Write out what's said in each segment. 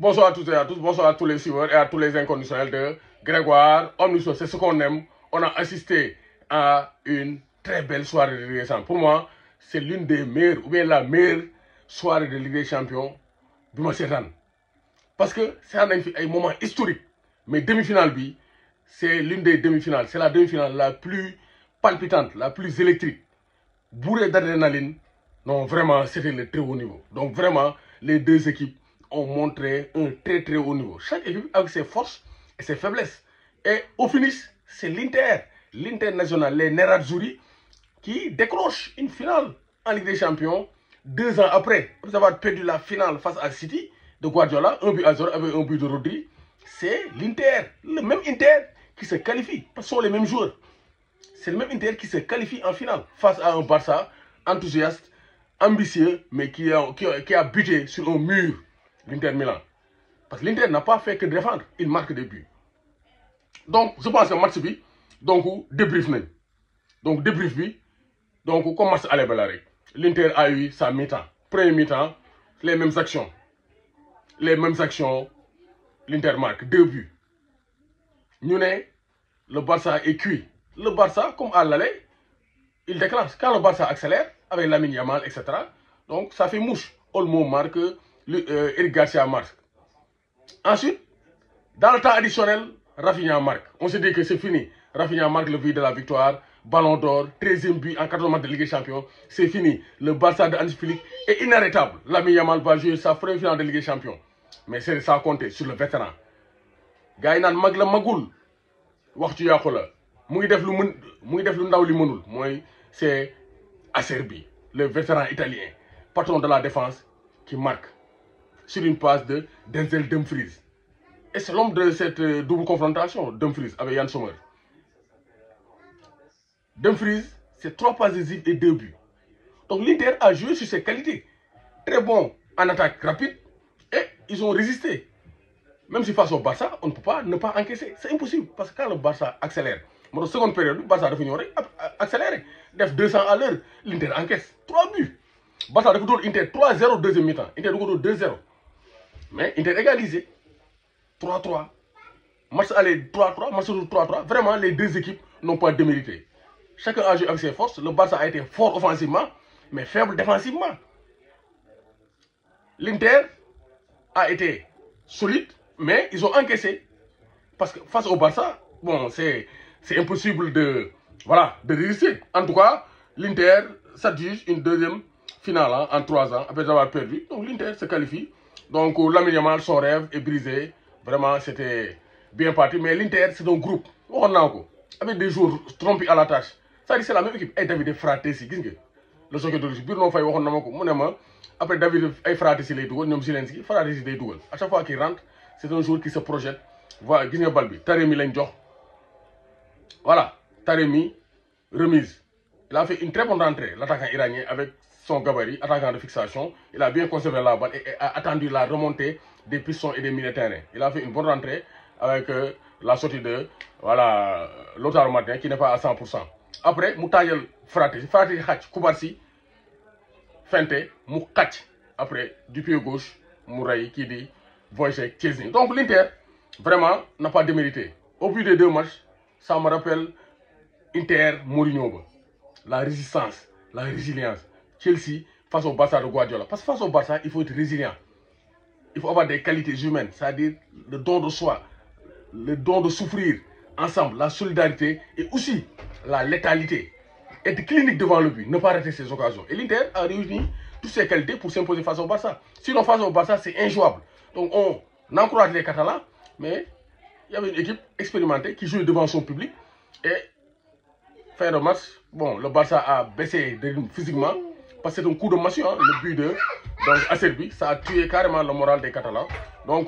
Bonsoir à toutes et à tous, bonsoir à tous les suiveurs et à tous les inconditionnels de Grégoire Omnichos. C'est ce qu'on aime. On a assisté à une très belle soirée de Ligue des Champions. Pour moi, c'est l'une des meilleures, ou bien la meilleure soirée de Ligue des Champions du mois seetaan. Parce que c'est un moment historique. Mais demi-finale, c'est l'une des demi-finales. C'est la demi-finale la plus palpitante, la plus électrique. Bourrée d'adrénaline. Non, vraiment, c'était le très haut niveau. Donc vraiment, les deux équipes ont montré un très très haut niveau. Chaque équipe avec ses forces et ses faiblesses. Et au finish, c'est l'Inter national, les Nerazzurri, qui décroche une finale en Ligue des Champions 2 ans après avoir perdu la finale face à City de Guardiola, 1-0 avec un but de Rodri. C'est l'Inter, le même Inter qui se qualifie, parce que ce sont les mêmes joueurs. C'est le même Inter qui se qualifie en finale face à un Barça enthousiaste, ambitieux, mais qui a buté sur un mur l'Inter Milan. Parce que l'Inter n'a pas fait que défendre, il marque des buts. Donc, je pense que le match, donc, débrief. Donc, débrief, donc, comme match allait balare, l'Inter a eu sa mi-temps. Premier mi-temps, les mêmes actions. L'Inter marque 2 buts. Nous, le Barça est cuit. Le Barça, comme à l'aller, il déclenche. Quand le Barça accélère, avec Lamine Yamal, etc., donc ça fait mouche. Olmo marque, Eric Garcia marque. Ensuite, dans le temps additionnel, Rafinha marque. On se dit que c'est fini. Rafinha marque le but de la victoire. Ballon d'or, 13e but en 4 matchs de Ligue des Champions. C'est fini. Le Barça de Hansi Flick est inarrêtable. Lamine Yamal va jouer sa première finale de Ligue des Champions. Mais c'est ça à compter sur le vétéran. Gaïnan Magla Magoul. Waxtu yàqu la mu ngi def lu ndaw li mënul mooy c'est Acerbi, le vétéran italien, patron de la défense, qui marque sur une passe de Denzel Dumfries. Et c'est l'homme de cette double confrontation, Dumfries avec Yann Sommer. Dumfries, c'est 3 passes décisives et 2 buts. Donc l'Inter a joué sur ses qualités. Très bon en attaque rapide et ils ont résisté. Même si face au Barça, on ne peut pas ne pas encaisser. C'est impossible. Parce que quand le Barça accélère, dans la seconde période, le Barça a accéléré. Def 200 à l'heure, l'Inter encaisse 3 buts. Barça a fait l'Inter 3-0 deuxième mi-temps. Inter a 2-0. Mais Inter égalisé. 3-3. Match aller 3-3, match retour 3-3. Vraiment, les deux équipes n'ont pas démérité. Chacun a joué avec ses forces. Le Barça a été fort offensivement, mais faible défensivement. L'Inter a été solide, mais ils ont encaissé. Parce que face au Barça, bon, c'est impossible de réussir. En tout cas, l'Inter s'adjuge une deuxième finale en 3 ans, après avoir perdu. Donc l'Inter se qualifie. Donc Lamine Yamal, son rêve est brisé. Vraiment, c'était bien parti. Mais l'Inter, c'est un groupe. Avec des joueurs trompés à la tâche. Ça dit, c'est la même équipe. Et David Fratesi, le soccer de Russie. Birno Faye, après David Fratesi, Fratesi, à chaque fois qu'il rentre, c'est un joueur qui se projette. Voilà, Taremi Lenjoch. Voilà, Taremi, remise. Il a fait une très bonne rentrée, l'attaquant iranien, avec son gabarit, attaquant de fixation. Il a bien conservé la balle et a attendu la remontée des pistons et des milieux de terrain. Il a fait une bonne rentrée avec la sortie de Lautaro Martin qui n'est pas à 100%. Après, Moutayel Fratesi, Koubarsi, Fente, Moukach. Après, du pied gauche, Mouraï, qui dit Wojciech Szczesny. Donc l'Inter, vraiment, n'a pas démérité. Au bout des 2 matchs, ça me rappelle Inter Mourinho. La résistance, la résilience. Chelsea face au Barça de Guardiola. Parce que face au Barça, il faut être résilient. Il faut avoir des qualités humaines, c'est-à-dire le don de soi, le don de souffrir ensemble, la solidarité et aussi la létalité. Être clinique devant le but, ne pas rater ses occasions. Et l'Inter a réuni toutes ses qualités pour s'imposer face au Barça. Sinon, face au Barça, c'est injouable. Donc on encourage les Catalans, mais il y avait une équipe expérimentée qui jouait devant son public. Et fin de match, bon, le Barça a baissé de rythme physiquement parce que c'est un coup de massue, le but de Acerbi, ça a tué carrément le moral des Catalans. Donc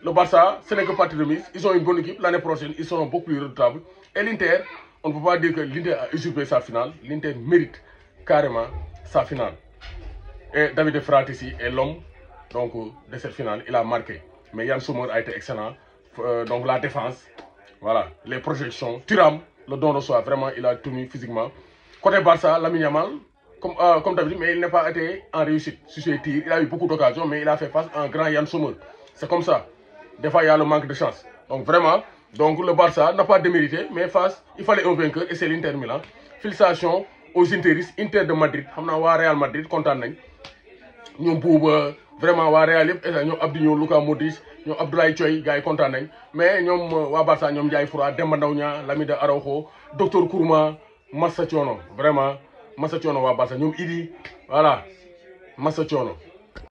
le Barça, ce n'est que partie de mise. Ils ont une bonne équipe. L'année prochaine, ils seront beaucoup plus redoutables. Et l'Inter, on ne peut pas dire que l'Inter a usurpé sa finale. L'Inter mérite carrément sa finale. Et David Fratesi est l'homme de cette finale. Il a marqué. Mais Yann Sommer a été excellent. Donc la défense, voilà, les projections. Thuram, le don de soi, vraiment, il a tenu physiquement. Côté Barça, Lamine Yamal, comme d'habitude, mais il n'a pas été en réussite sur ses tirs. Il a eu beaucoup d'occasions, mais il a fait face à un grand Yann Sommer. C'est comme ça. Des fois, il y a le manque de chance. Donc vraiment, donc le Barça n'a pas démérité, mais face, il fallait un vainqueur et c'est l'Inter Milan. Félicitations aux Interistes, Inter de Madrid. Xam naa waa Real Madrid kontaan nañ. ñoom Bouba vraiment waa Real yëpp ñoom Abdinho Luka Modric ñoom Abdoulaye Thioye gars yi kontaan nañ mais ñoom waa Barça ñoom Ndiaye Fura Demba Ndaw Ñaa Lamine Araujo docteur Kourma Massa Thiono vraiment Massa Thiono waa Barça ñoom Idi voilà Massa Thiono